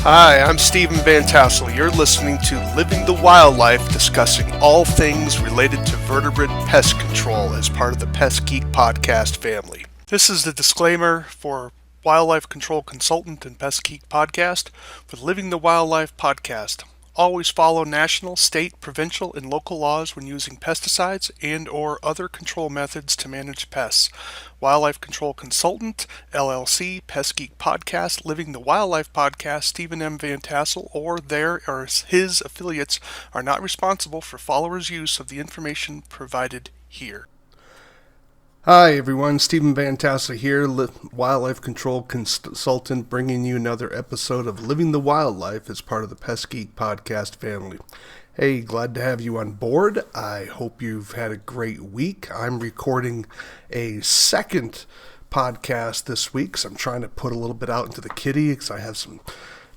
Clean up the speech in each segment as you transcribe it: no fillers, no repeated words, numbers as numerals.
Hi, I'm Stephen Vantassel. You're listening to Living the Wildlife, discussing all things related to vertebrate pest control as part of the Pest Geek podcast family. This is the disclaimer for Wildlife Control Consultant and Pest Geek podcast for the Living the Wildlife podcast. Always follow national, state, provincial, and local laws when using pesticides and or other control methods to manage pests. Wildlife Control Consultant, LLC, Pest Geek Podcast, Living the Wildlife Podcast, Stephen M. Vantassel, or their or his affiliates are not responsible for followers' use of the information provided here. Hi everyone, Stephen Vantassel here, Wildlife Control Consultant, bringing you another episode of Living the Wildlife as part of the Pest Geek podcast family. Hey, glad to have you on board. I hope you've had a great week. I'm recording a second podcast this week, so I'm trying to put a little bit out into the kitty because I have some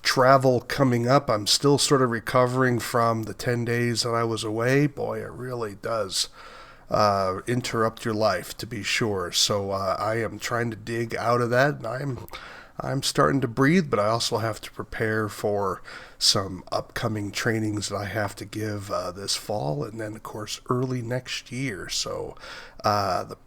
travel coming up. I'm still sort of recovering from the 10 days that I was away. Boy, it really does interrupt your life, to be sure. So I am trying to dig out of that, and I'm starting to breathe, but I also have to prepare for some upcoming trainings that I have to give this fall, and then of course early next year. So the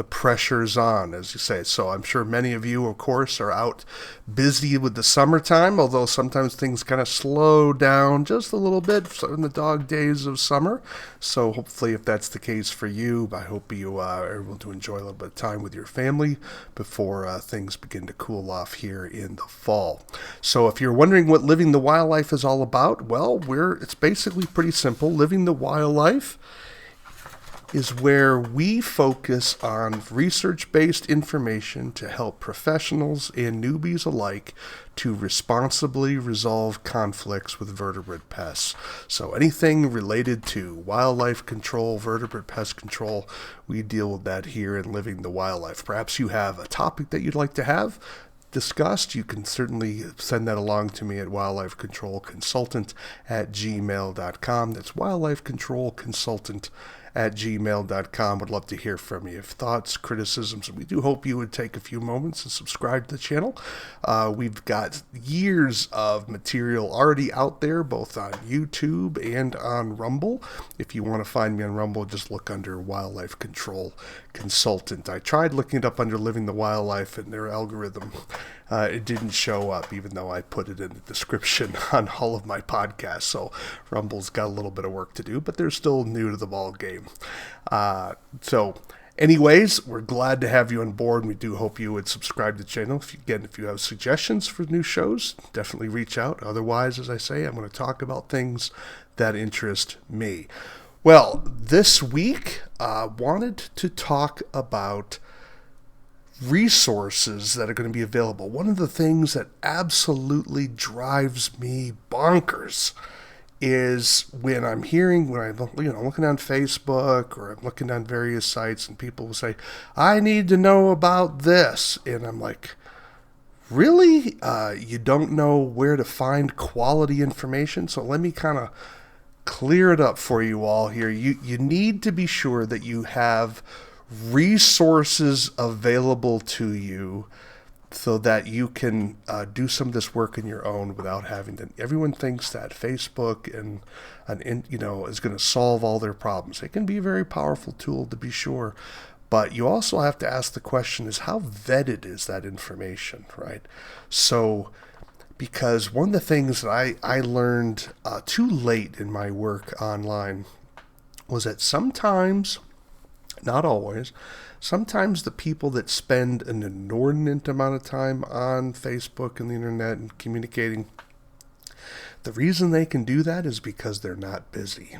pressure's on, as you say. So I'm sure many of you, of course, are out busy with the summertime, although sometimes things kind of slow down just a little bit in the dog days of summer. So hopefully, if that's the case for you, I hope you are able to enjoy a little bit of time with your family before things begin to cool off here in the fall. So if you're wondering what Living the Wildlife is all about, well, it's basically pretty simple. Living the Wildlife is where we focus on research-based information to help professionals and newbies alike to responsibly resolve conflicts with vertebrate pests. So anything related to wildlife control, vertebrate pest control, we deal with that here in Living the Wildlife. Perhaps you have a topic that you'd like to have discussed. You can certainly send that along to me at wildlifecontrolconsultant@gmail.com. That's wildlifecontrolconsultant@gmail.com. Would love to hear from you. If thoughts, criticisms, we do hope you would take a few moments and subscribe to the channel. We've got years of material already out there, both on YouTube and on Rumble. If you want to find me on Rumble, just look under Wildlife Control Consultant. I tried looking it up under Living the Wildlife, and their algorithm, it didn't show up, even though I put it in the description on all of my podcasts. So Rumble's got a little bit of work to do, but they're still new to the ball game. So anyways, we're glad to have you on board, and we do hope you would subscribe to the channel. If you have suggestions for new shows, definitely reach out. Otherwise, as I say, I'm going to talk about things that interest me. Well, this week, I wanted to talk about resources that are going to be available. One of the things that absolutely drives me bonkers is when I'm looking on Facebook, or I'm looking on various sites, and people will say, I need to know about this. And I'm like, really? You don't know where to find quality information? So let me kind of clear it up for you all here. You need to be sure that you have resources available to you so that you can do some of this work in your own without having to. Everyone thinks that Facebook is going to solve all their problems. It can be a very powerful tool, to be sure, but you also have to ask the question: is how vetted is that information, right? So, because one of the things that I learned too late in my work online was that sometimes, not always, sometimes the people that spend an inordinate amount of time on Facebook and the internet and communicating, the reason they can do that is because they're not busy.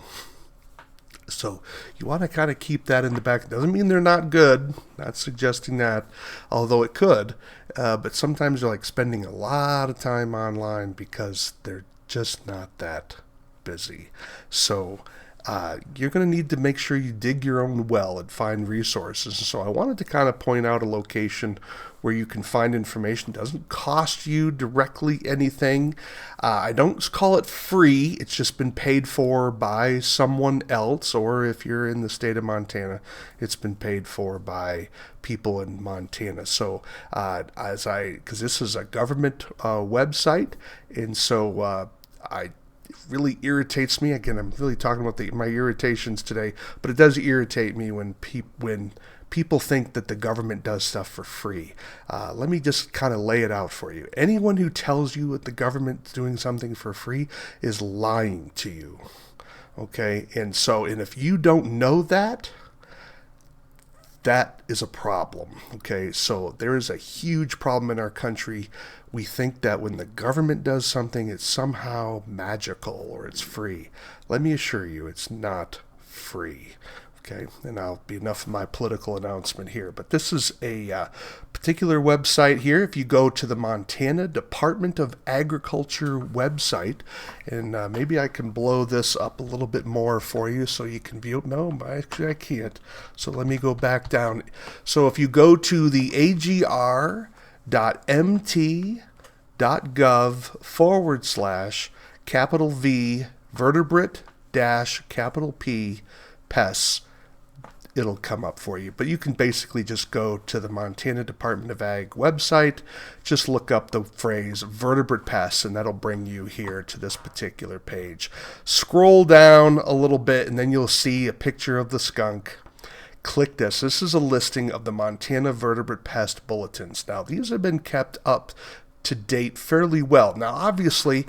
So you want to kind of keep that in the back. Doesn't mean they're not good, not suggesting that, although it could. But sometimes they're like spending a lot of time online because they're just not that busy. So you're going to need to make sure you dig your own well and find resources. So I wanted to kind of point out a location where you can find information. It doesn't cost you directly anything. I don't call it free. It's just been paid for by someone else, or if you're in the state of Montana, it's been paid for by people in Montana. So because this is a government website, and so it really irritates me. Again, I'm really talking about my irritations today, but it does irritate me when people think that the government does stuff for free. Let me just kind of lay it out for you. Anyone who tells you that the government's doing something for free is lying to you. Okay? And if you don't know that, that is a problem. Okay? So there is a huge problem in our country. We think that when the government does something, it's somehow magical or it's free. Let me assure you, it's not free. Okay, and I'll be enough of my political announcement here. But this is a particular website here. If you go to the Montana Department of Agriculture website, and maybe I can blow this up a little bit more for you so you can view it. No, actually I can't. So let me go back down. So if you go to the agr.mt.gov/V vertebrate -P pests, it'll come up for you. But you can basically just go to the Montana Department of Ag website, just look up the phrase vertebrate pests, and that'll bring you here to this particular page. Scroll down a little bit, and then you'll see a picture of the skunk. Click this. This is a listing of the Montana Vertebrate Pest Bulletins. Now, these have been kept up to date fairly well. Now, obviously,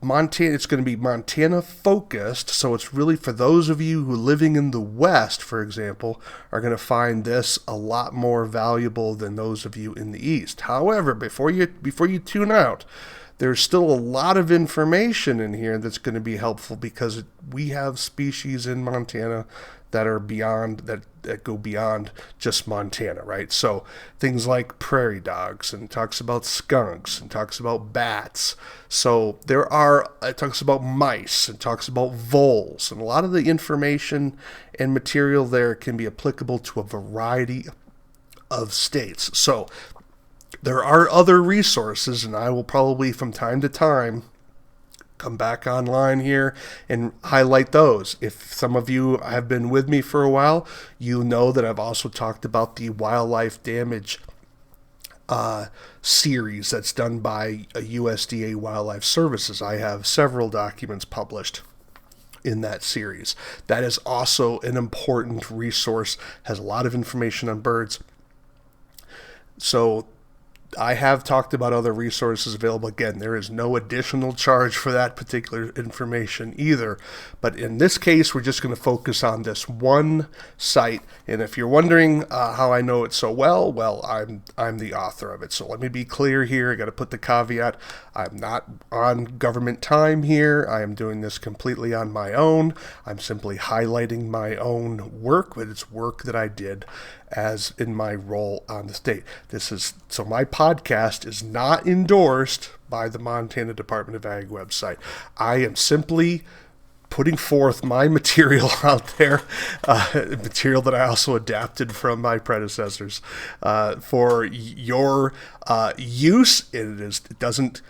it's going to be Montana focused, so it's really for those of you who are living in the West, for example, are going to find this a lot more valuable than those of you in the East. However, before you tune out, there's still a lot of information in here that's going to be helpful, because we have species in Montana that are that go beyond just Montana, right? So things like prairie dogs, and talks about skunks, and talks about bats. So it talks about mice, and talks about voles, and a lot of the information and material there can be applicable to a variety of states. So there are other resources, and I will probably from time to time come back online here and highlight those. If some of you have been with me for a while, you know that I've also talked about the wildlife damage series that's done by USDA Wildlife Services. I have several documents published in that series. That is also an important resource, has a lot of information on birds. So I have talked about other resources available. Again, there is no additional charge for that particular information either. But in this case, we're just going to focus on this one site. And if you're wondering how I know it so well, I'm the author of it. So let me be clear here. I got to put the caveat. I'm not on government time here. I am doing this completely on my own. I'm simply highlighting my own work, but it's work that I did as in my role on the state. So my podcast is not endorsed by the Montana Department of Ag website. I am simply putting forth my material out there, material that I also adapted from my predecessors for your use. It doesn't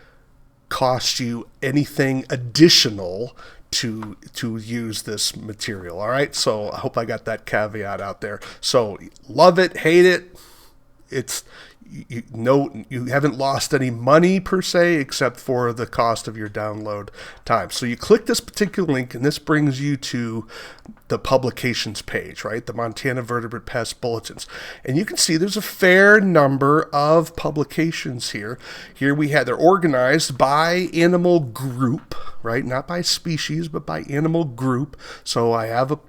cost you anything additional to use this material. All right, so I hope I got that caveat out there. So love it, hate it, you haven't lost any money per se, except for the cost of your download time. So you click this particular link, and this brings you to the publications page, right? The Montana Vertebrate Pest Bulletins. And you can see there's a fair number of publications here. Here they're organized by animal group, right? Not by species, but by animal group. So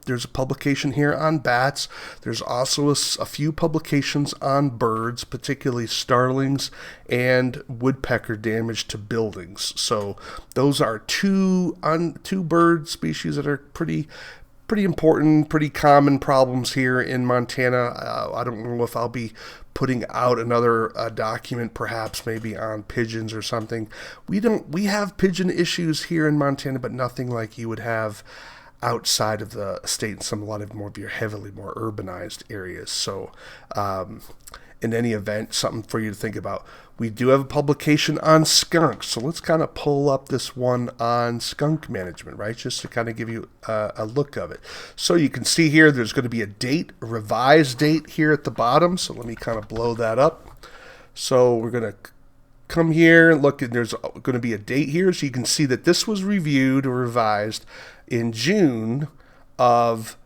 there's a publication here on bats. There's also a few publications on birds, particularly starlings and woodpecker damage to buildings. So those are two bird species that are pretty important, pretty common problems here in Montana. I don't know if I'll be putting out another document, perhaps maybe on pigeons or something. We have pigeon issues here in Montana, but nothing like you would have outside of the state in a lot of more of your heavily more urbanized areas. So in any event, something for you to think about. We do have a publication on skunks, so let's kind of pull up this one on skunk management, right? Just to kind of give you a look of it. So you can see here there's going to be a date, a revised date here at the bottom. So let me kind of blow that up. So we're going to come here and look, and there's going to be a date here. So you can see that this was reviewed or revised in June of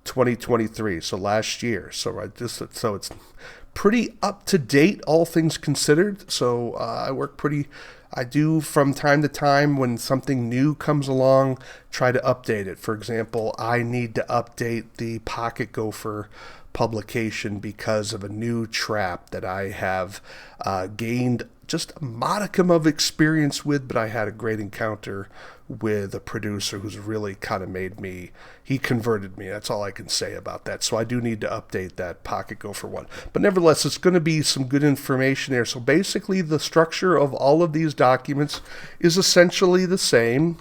2023, so last year. So it's pretty up to date, all things considered. So I do from time to time when something new comes along, try to update it. For example, I need to update the pocket gopher publication because of a new trap that I have gained just a modicum of experience with, but I had a great encounter with a producer who's really kind of he converted me. That's all I can say about that. So I do need to update that pocket gopher one. But nevertheless, it's going to be some good information there. So basically the structure of all of these documents is essentially the same.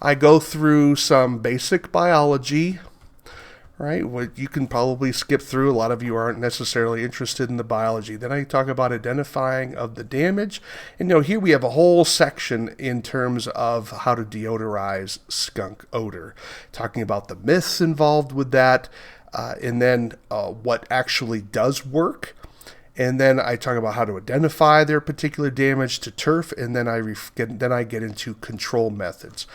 I go through some basic biology, right? What you can probably skip through. A lot of you aren't necessarily interested in the biology. Then I talk about identifying of the damage. And here we have a whole section in terms of how to deodorize skunk odor, talking about the myths involved with that, and then what actually does work. And then I talk about how to identify their particular damage to turf, and then I get into control methods.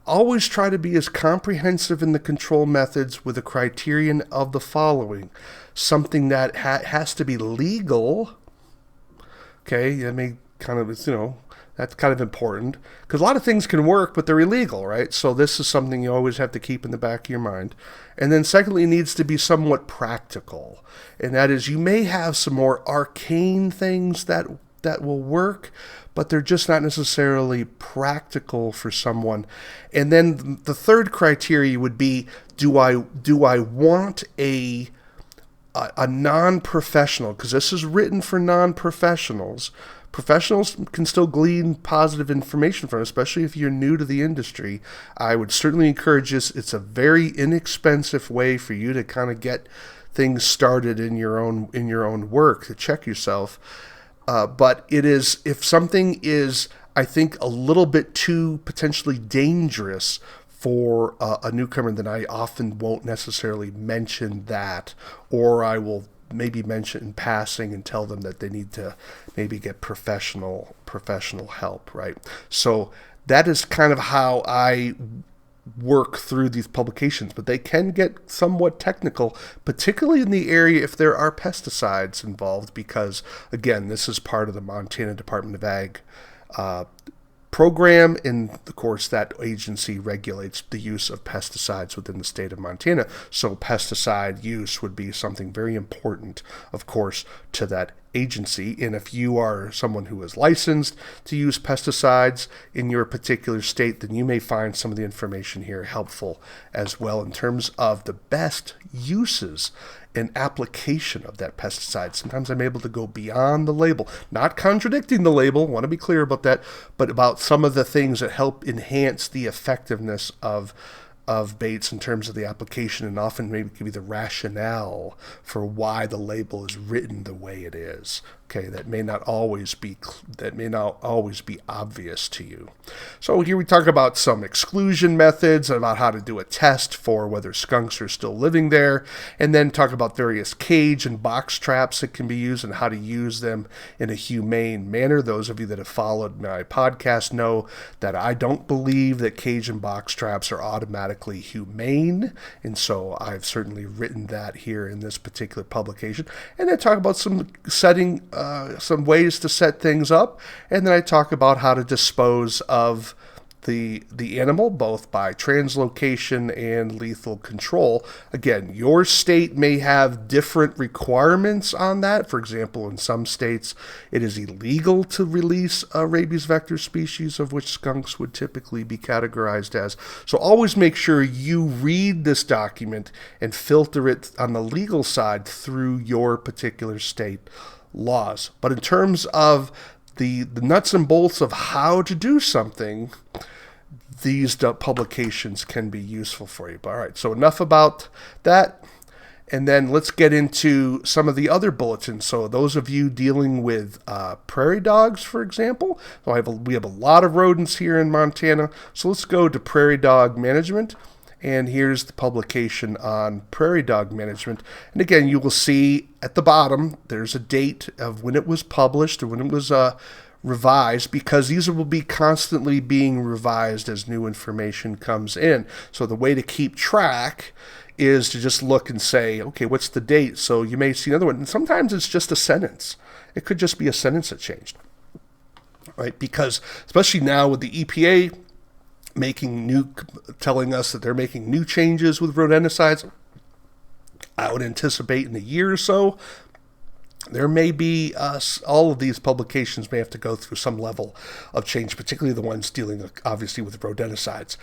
Always try to be as comprehensive in the control methods with a criterion of the following. Something that has to be legal. Okay, I mean, kind of, that's kind of important. Because a lot of things can work, but they're illegal, right? So this is something you always have to keep in the back of your mind. And then secondly, it needs to be somewhat practical. And that is, you may have some more arcane things that will work, but they're just not necessarily practical for someone. And then the third criteria would be, do I want a non-professional, because this is written for non-professionals. Professionals can still glean positive information from it, especially if you're new to the industry. I would certainly encourage this. It's a very inexpensive way for you to kind of get things started in your own work, to check yourself. But it is, if something is, I think, a little bit too potentially dangerous for a newcomer, then I often won't necessarily mention that, or I will maybe mention in passing and tell them that they need to maybe get professional help, right? So that is kind of how I work through these publications, but they can get somewhat technical, particularly in the area if there are pesticides involved, because again, this is part of the Montana Department of Ag program, and of course that agency regulates the use of pesticides within the state of Montana. So pesticide use would be something very important, of course, to that agency. And if you are someone who is licensed to use pesticides in your particular state, then you may find some of the information here helpful as well in terms of the best uses and application of that pesticide. Sometimes I'm able to go beyond the label, not contradicting the label, want to be clear about that, but about some of the things that help enhance the effectiveness of baits in terms of the application, and often maybe give you the rationale for why the label is written the way it is. Okay, that may not always be obvious to you. So here we talk about some exclusion methods, about how to do a test for whether skunks are still living there, and then talk about various cage and box traps that can be used and how to use them in a humane manner. Those of you that have followed my podcast know that I don't believe that cage and box traps are automatically humane, and so I've certainly written that here in this particular publication. And then talk about some ways to set things up, and then I talk about how to dispose of the animal, both by translocation and lethal control. Again, your state may have different requirements on that. For example, in some states, it is illegal to release a rabies vector species, of which skunks would typically be categorized as. So always make sure you read this document and filter it on the legal side through your particular state laws. But in terms of the nuts and bolts of how to do something, these publications can be useful for you. But, all right, so enough about that. And then let's get into some of the other bulletins. So those of you dealing with prairie dogs, for example, we have a lot of rodents here in Montana. So let's go to prairie dog management. And here's the publication on prairie dog management. And again, you will see at the bottom, there's a date of when it was published or when it was revised, because these will be constantly being revised as new information comes in. So the way to keep track is to just look and say, okay, what's the date? So you may see another one. And sometimes it's just a sentence. It could just be a sentence that changed, right? Because especially now with the EPA telling us that they're making new changes with rodenticides, I would anticipate in a year or so, there may be all of these publications may have to go through some level of change, particularly the ones dealing obviously with rodenticides.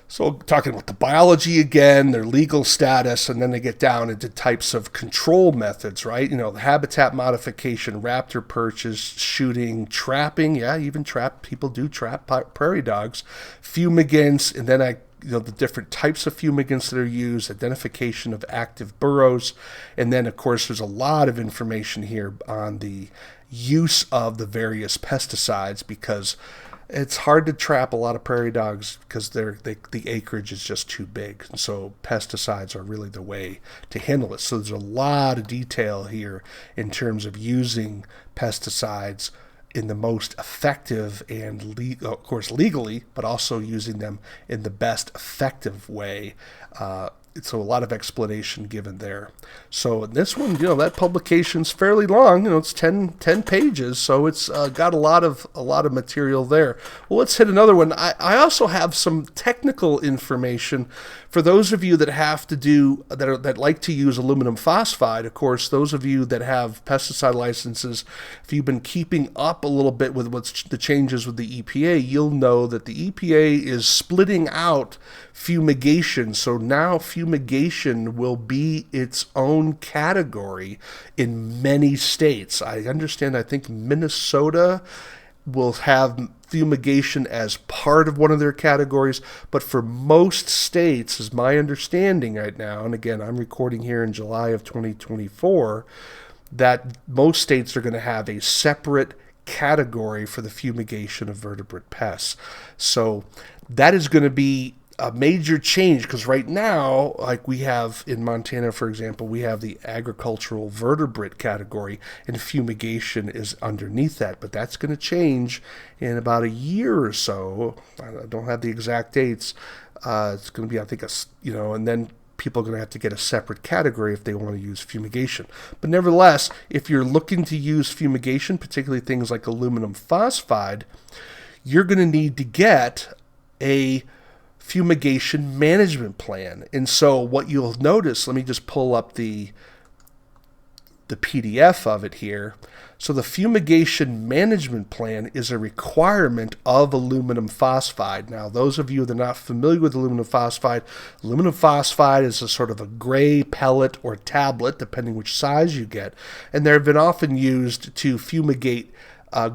So talking about the biology again, their legal status, and then they get down into types of control methods, right? You know, the habitat modification, raptor perches, shooting, trapping. Yeah, even people do trap prairie dogs, fumigants, and then the different types of fumigants that are used, identification of active burrows, and then of course there's a lot of information here on the use of the various pesticides, because it's hard to trap a lot of prairie dogs because the acreage is just too big. And so pesticides are really the way to handle it. So there's a lot of detail here in terms of using pesticides in the most effective and, of course, legally, but also using them in the best effective way. So a lot of explanation given there. So in this one, that publication's fairly long. It's 10 pages, so it's got a lot of material there. Well, let's hit another one. I also have some technical information for those of you that that like to use aluminum phosphide. Of course, those of you that have pesticide licenses, if you've been keeping up a little bit with what's the changes with the EPA, you'll know that the EPA is splitting out fumigation. So now fumigation will be its own category in many states. I think Minnesota will have fumigation as part of one of their categories, but for most states, is my understanding right now, and again, I'm recording here in July of 2024, that most states are going to have a separate category for the fumigation of vertebrate pests. So that is going to be a major change, because right now, like we have in Montana, for example, we have the agricultural vertebrate category, and fumigation is underneath that. But that's going to change in about a year or so. I don't have the exact dates. It's going to be, I think, and then people are going to have to get a separate category if they want to use fumigation. But nevertheless, if you're looking to use fumigation, particularly things like aluminum phosphide, you're going to need to get a fumigation management plan. And so what you'll notice, let me just pull up the PDF of it here. So the fumigation management plan is a requirement of aluminum phosphide. Now, those of you that are not familiar with aluminum phosphide is a sort of a gray pellet or tablet, depending which size you get. And they've been often used to fumigate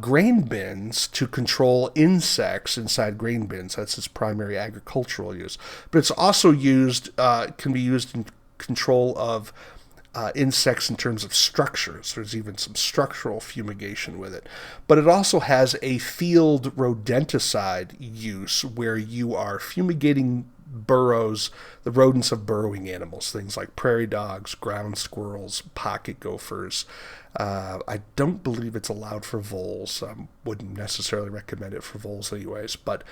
grain bins to control insects inside grain bins. That's its primary agricultural use. But it's also can be used in control of insects in terms of structures. There's even some structural fumigation with it. But it also has a field rodenticide use where you are fumigating burrows, the rodents of burrowing animals, things like prairie dogs, ground squirrels, pocket gophers. I don't believe it's allowed for voles. Wouldn't necessarily recommend it for voles anyways, but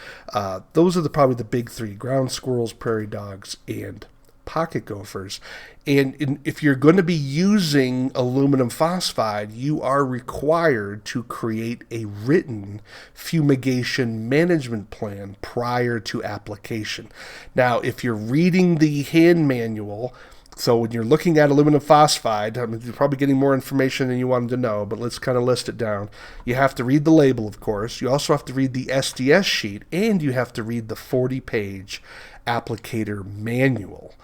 those are probably the big three: ground squirrels, prairie dogs, and pocket gophers. And if you're going to be using aluminum phosphide, you are required to create a written fumigation management plan prior to application. Now, if you're reading the hand manual, so when you're looking at aluminum phosphide, you're probably getting more information than you wanted to know, but let's kind of list it down. You have to read the label, of course. You also have to read the SDS sheet, and you have to read the 40-page applicator manual.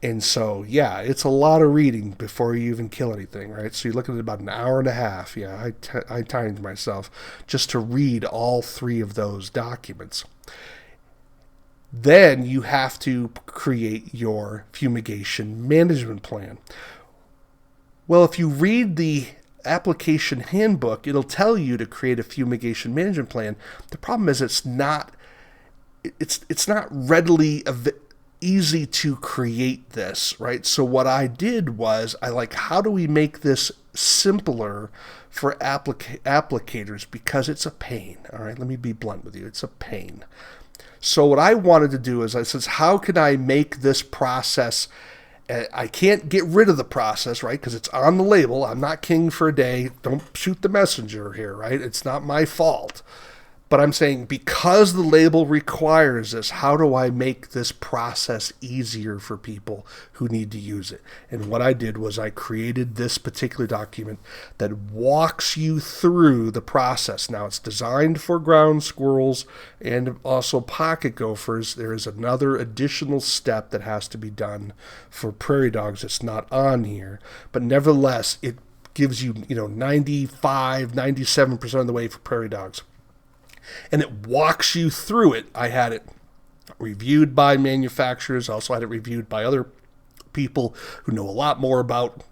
And so, yeah, it's a lot of reading before you even kill anything, right? So you're looking at about an hour and a half. Yeah, I timed myself just to read all three of those documents. Then you have to create your fumigation management plan. Well, if you read the application handbook, it'll tell you to create a fumigation management plan. The problem is it's not readily easy to create this, right? So what I did was how do we make this simpler for applicators, because it's a pain. All right, let me be blunt with you. It's a pain. So what I wanted to do is I said, how can I make this process? I can't get rid of the process, right? Because it's on the label. I'm not king for a day. Don't shoot the messenger here, right? It's not my fault. But I'm saying, because the label requires this, how do I make this process easier for people who need to use it? And what I did was I created this particular document that walks you through the process. Now, it's designed for ground squirrels and also pocket gophers. There is another additional step that has to be done for prairie dogs that's not on here. But nevertheless, it gives you, 95, 97% of the way for prairie dogs. And it walks you through it. I had it reviewed by manufacturers. I also had it reviewed by other people who know a lot more about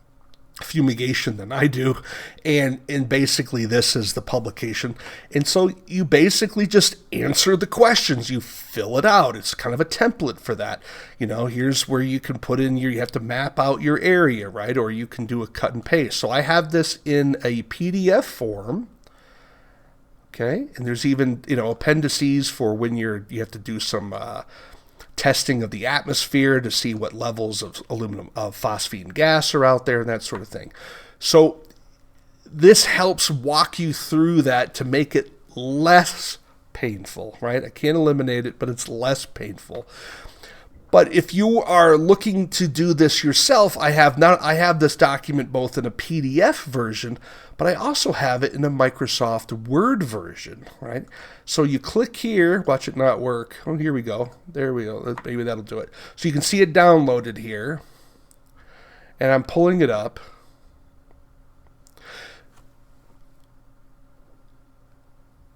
fumigation than I do. And basically this is the publication. And so you basically just answer the questions. You fill it out. It's kind of a template for that. Here's where you can put in you have to map out your area, right? Or you can do a cut and paste. So I have this in a PDF form. Okay, and there's even, appendices for when you have to do some testing of the atmosphere to see what levels of phosphine gas are out there and that sort of thing. So this helps walk you through that to make it less painful, right? I can't eliminate it, but it's less painful. But if you are looking to do this yourself, I have this document both in a PDF version, but I also have it in a Microsoft Word version, right? So you click here, watch it not work. Oh, here we go. There we go. Maybe that'll do it. So you can see it downloaded here, and I'm pulling it up.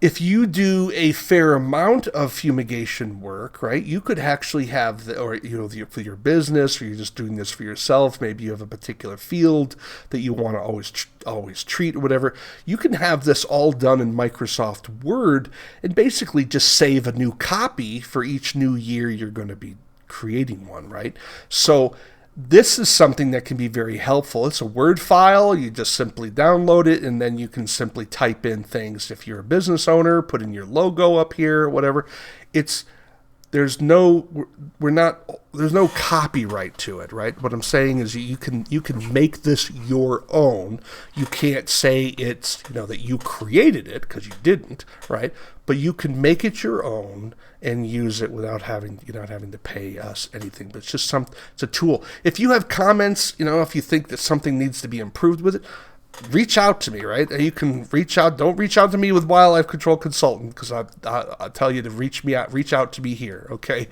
If you do a fair amount of fumigation work, right, you could actually have, for your business, or you're just doing this for yourself, maybe you have a particular field that you want to always treat or whatever, you can have this all done in Microsoft Word and basically just save a new copy for each new year you're going to be creating one, right? So this is something that can be very helpful. It's a Word file. You just simply download it, and then you can simply type in things. If you're a business owner, put in your logo up here or whatever. There's no copyright to it, right? What I'm saying is you can make this your own. You can't say it's that you created it, because you didn't, right? But you can make it your own and use it without having to pay us anything. But it's a tool. If you have comments, if you think that something needs to be improved with it, reach out to me, right? You can reach out. Don't reach out to me with Wildlife Control Consultant, because I'll tell you to reach out to me here, okay?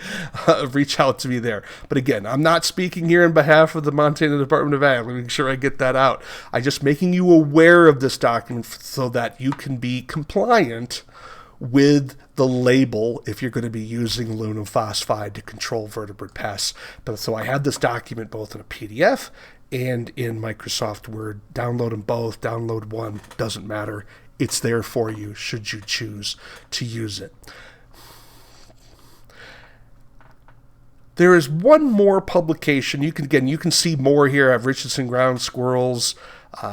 Reach out to me there. But again, I'm not speaking here on behalf of the Montana Department of Ag. Let me make sure I get that out. I'm just making you aware of this document so that you can be compliant with the label if you're going to be using aluminum phosphide to control vertebrate pests. But so I had this document both in a PDF and in Microsoft Word. Download them both. Download one. Doesn't matter. It's there for you should you choose to use it. There is one more publication. You can see more here. I have Richardson ground squirrels,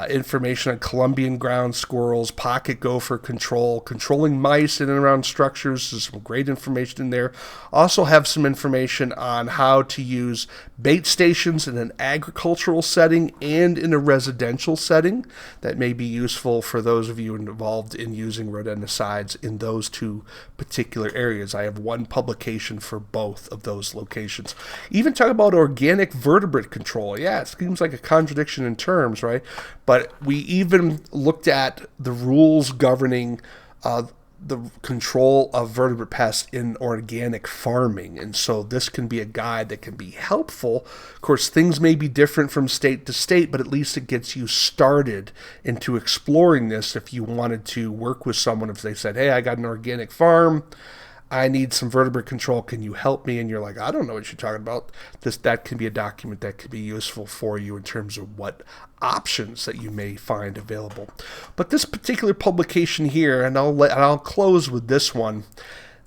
information on Colombian ground squirrels, pocket gopher control, controlling mice in and around structures. There's some great information in there. Also have some information on how to use bait stations in an agricultural setting and in a residential setting. That may be useful for those of you involved in using rodenticides in those two particular areas. I have one publication for both of those locations. Even talk about organic vertebrate control. Yeah, it seems like a contradiction in terms, right? But we even looked at the rules governing the control of vertebrate pests in organic farming. And so this can be a guide that can be helpful. Of course, things may be different from state to state, but at least it gets you started into exploring this if you wanted to work with someone. If they said, hey, I got an organic farm, I need some vertebrate control. Can you help me? And you're like, I don't know what you're talking about. That can be a document that could be useful for you in terms of what options that you may find available. But this particular publication here, and I'll close with this one.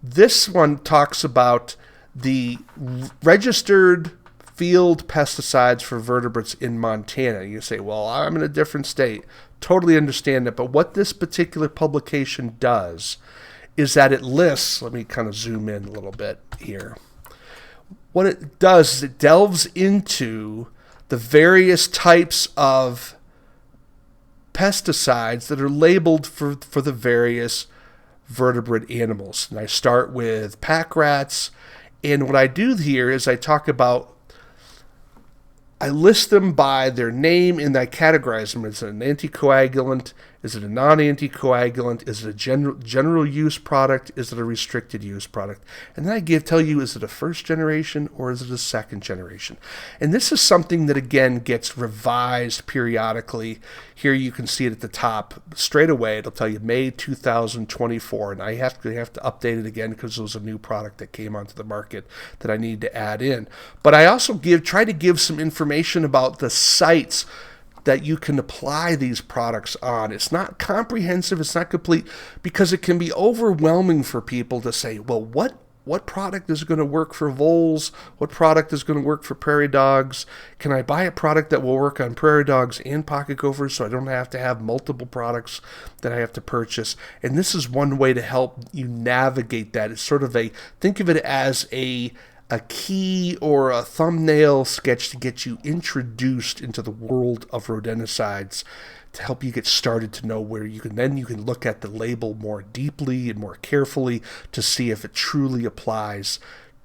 This one talks about the registered field pesticides for vertebrates in Montana. You say, well, I'm in a different state. Totally understand that. But what this particular publication does is that it lists, let me kind of zoom in a little bit here. What it does is it delves into the various types of pesticides that are labeled for the various vertebrate animals. And I start with pack rats. And what I do here is I list them by their name and I categorize them. Is it an anticoagulant? Is it a non-anticoagulant? Is it a general use product? Is it a restricted use product? And then tell you, is it a first generation or is it a second generation? And this is something that, again, gets revised periodically. Here you can see it at the top. Straight away, it'll tell you May 2024. And I have to update it again because there was a new product that came onto the market that I need to add in. But I also try to give some information about the sites that you can apply these products on. It's not comprehensive, it's not complete, because it can be overwhelming for people to say, well, what product is going to work for voles? What product is going to work for prairie dogs? Can I buy a product that will work on prairie dogs and pocket gophers so I don't have to have multiple products that I have to purchase? And this is one way to help you navigate that. It's sort of think of it as a key or a thumbnail sketch to get you introduced into the world of rodenticides, to help you get started to know where you can look at the label more deeply and more carefully to see if it truly applies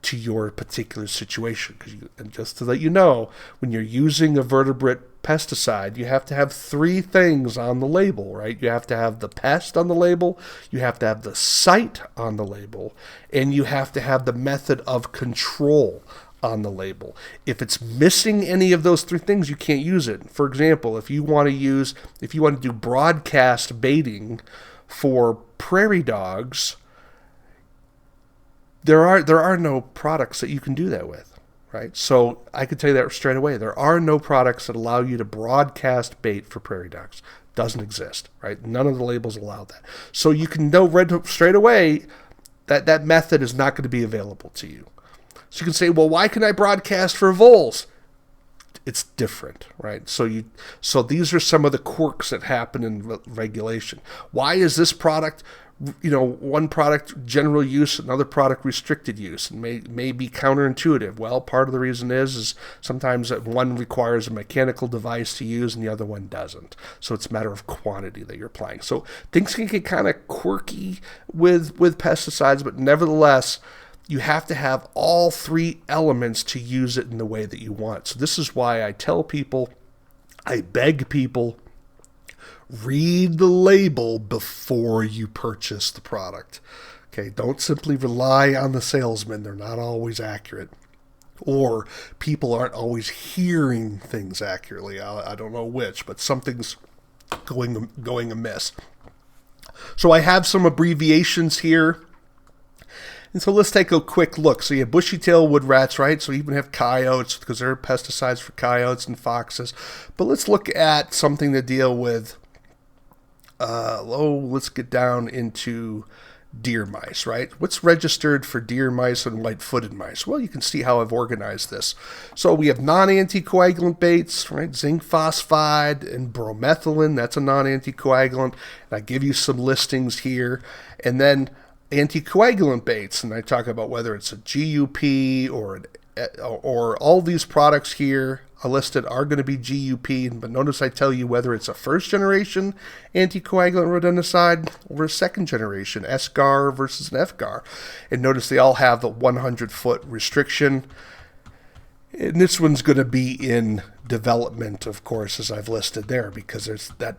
to your particular situation. And just to let you know, when you're using a vertebrate pesticide, you have to have 3 things on the label, right? You have to have the pest on the label, you have to have the site on the label, and you have to have the method of control on the label. If it's missing any of those 3 things, you can't use it. For example, if you want to do broadcast baiting for prairie dogs, there are no products that you can do that with. Right? So I could tell you that straight away. There are no products that allow you to broadcast bait for prairie dogs. Doesn't exist, right? None of the labels allow that. So you can know straight away that method is not going to be available to you. So you can say, well, why can I broadcast for voles? It's different, right? So these are some of the quirks that happen in regulation. Why is this product, one product general use, another product restricted use, and may be counterintuitive? Well, part of the reason is sometimes one requires a mechanical device to use and the other one doesn't. So it's a matter of quantity that you're applying. So things can get kind of quirky with pesticides, but nevertheless, you have to have all 3 elements to use it in the way that you want. So this is why I beg people, read the label before you purchase the product. Okay, don't simply rely on the salesman. They're not always accurate. Or people aren't always hearing things accurately. I don't know which, but something's going amiss. So I have some abbreviations here. And so let's take a quick look. So you have bushy-tailed wood rats, right? So you even have coyotes because there are pesticides for coyotes and foxes. But let's look at something to deal with. Let's get down into deer mice, right? What's registered for deer mice and white-footed mice? Well, you can see how I've organized this. So we have non-anticoagulant baits, right? Zinc phosphide and bromethylene. That's a non-anticoagulant. And I give you some listings here. And then anticoagulant baits, and I talk about whether it's a GUP or all these products here listed are going to be GUP, but notice I tell you whether it's a first generation anticoagulant rodenticide or a second generation SGAR versus an FGAR. And notice they all have the 100-foot restriction. And this one's going to be in development, of course, as I've listed there, because that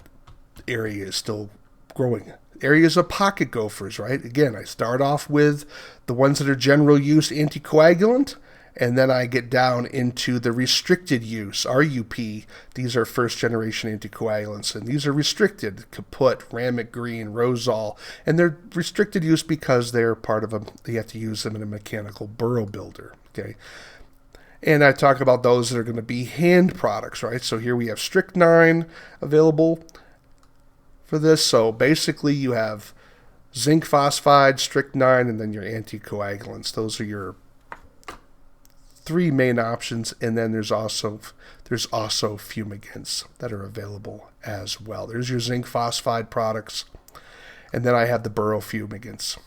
area is still growing. Areas of pocket gophers, right? Again, I start off with the ones that are general use anticoagulant, And then I get down into the restricted use, RUP. These are first generation anticoagulants, and these are restricted: kaput, ramipril, Rosol. And they're restricted use because they're part of you have to use them in a mechanical burrow builder. Okay. And I talk about those that are going to be hand products, right? So here we have strychnine available for this. So basically you have zinc phosphide, strychnine, and then your anticoagulants. Those are your three main options. And then there's also fumigants that are available as well. There's your zinc phosphide products. And then I have the burrow fumigants.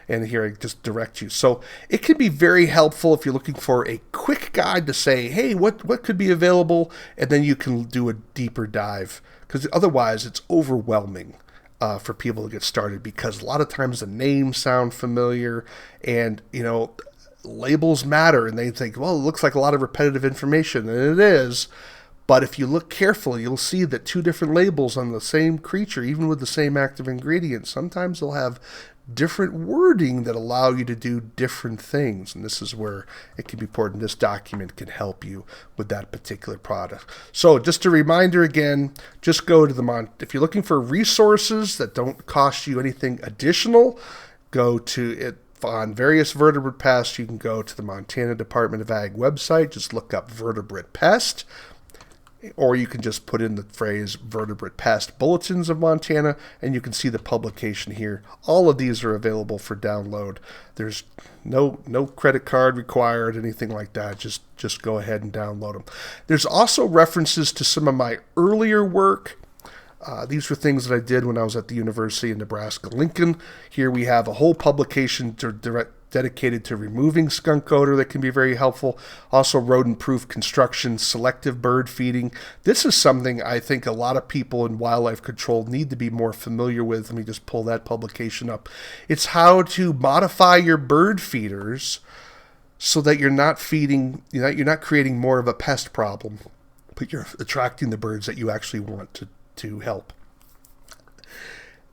And here I just direct you. So it can be very helpful if you're looking for a quick guide to say, hey, what could be available? And then you can do a deeper dive, because otherwise it's overwhelming for people to get started, because a lot of times the names sound familiar, and labels matter, and they think, well, it looks like a lot of repetitive information, and it is. But if you look carefully, you'll see that two different labels on the same creature, even with the same active ingredient, sometimes they'll have different wording that allow you to do different things. And this is where it can be important. This document can help you with that particular product. So just a reminder again, just go to if you're looking for resources that don't cost you anything additional, go to it. On various vertebrate pests, you can go to the Montana Department of Ag website. Just look up Vertebrate Pest. Or you can just put in the phrase Vertebrate Pest Bulletins of Montana, and you can see the publication here. All of these are available for download. There's no credit card required, anything like that. Just go ahead and download them. There's also references to some of my earlier work. These were things that I did when I was at the University of Nebraska-Lincoln. Here we have a whole publication dedicated to removing skunk odor that can be very helpful. Also rodent-proof construction, selective bird feeding. This is something I think a lot of people in wildlife control need to be more familiar with. Let me just pull that publication up. It's how to modify your bird feeders so that you're not you're not creating more of a pest problem, but you're attracting the birds that you actually want to help.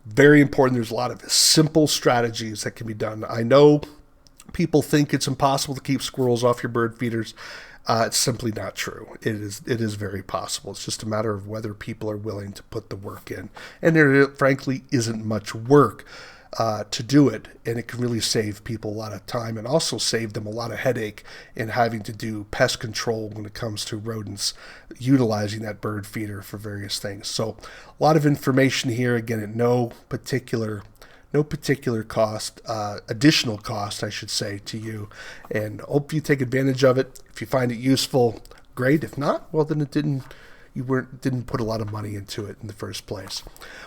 Very important. There's a lot of simple strategies that can be done. I know people think it's impossible to keep squirrels off your bird feeders. It's simply not true. It is very possible. It's just a matter of whether people are willing to put the work in. And there, frankly, isn't much work to do it. And it can really save people a lot of time and also save them a lot of headache in having to do pest control when it comes to rodents, utilizing that bird feeder for various things. So a lot of information here, again, at no particular cost, additional cost, I should say, to you, and hope you take advantage of it. If you find it useful, great. If not, well, then you didn't put a lot of money into it in the first place.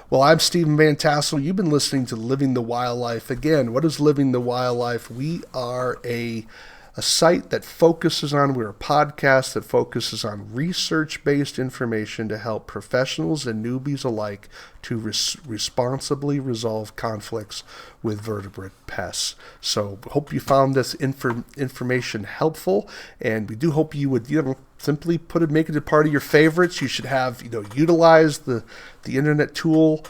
Well, I'm Stephen Vantassel. You've been listening to Living the Wildlife. Again, what is Living the Wildlife? We are a site that focuses on, we're a podcast that focuses on research-based information to help professionals and newbies alike to responsibly resolve conflicts with vertebrate pests. So hope you found this information helpful, and we do hope you would, simply make it a part of your favorites. You should have, utilize the internet tool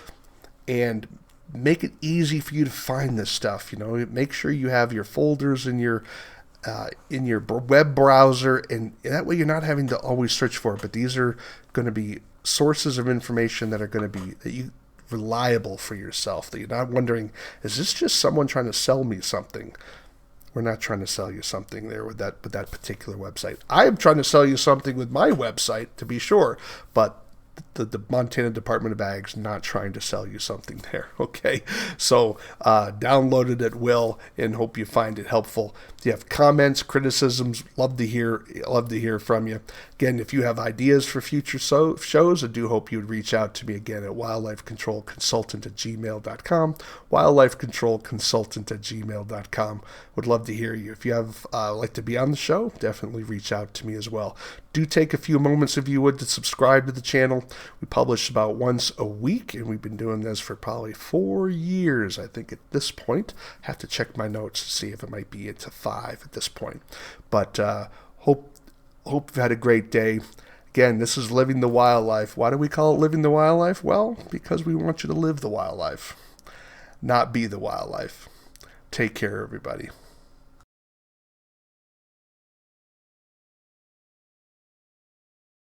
and make it easy for you to find this stuff. Make sure you have your folders in your web browser, and that way you're not having to always search for it. But these are going to be sources of information that are going to be reliable for yourself, that you're not wondering, is this just someone trying to sell me something? We're not trying to sell you something there with that particular website. I am trying to sell you something with my website, to be sure, but the Montana Department of Ag's not trying to sell you something there, okay? So download it at will, and hope you find it helpful. If you have comments, criticisms, love to hear from you. Again, if you have ideas for future shows, I do hope you would reach out to me again at wildlifecontrolconsultant@gmail.com, wildlifecontrolconsultant@gmail.com. Would love to hear you. If you have like to be on the show, definitely reach out to me as well. Do take a few moments, if you would, to subscribe to the channel. We publish about once a week, and we've been doing this for probably 4 years, I think, at this point. Have to check my notes to see if it might be into 5 at this point. But hope you've had a great day. Again, this is Living the Wildlife. Why do we call it Living the Wildlife? Well, because we want you to live the wildlife, not be the wildlife. Take care, everybody.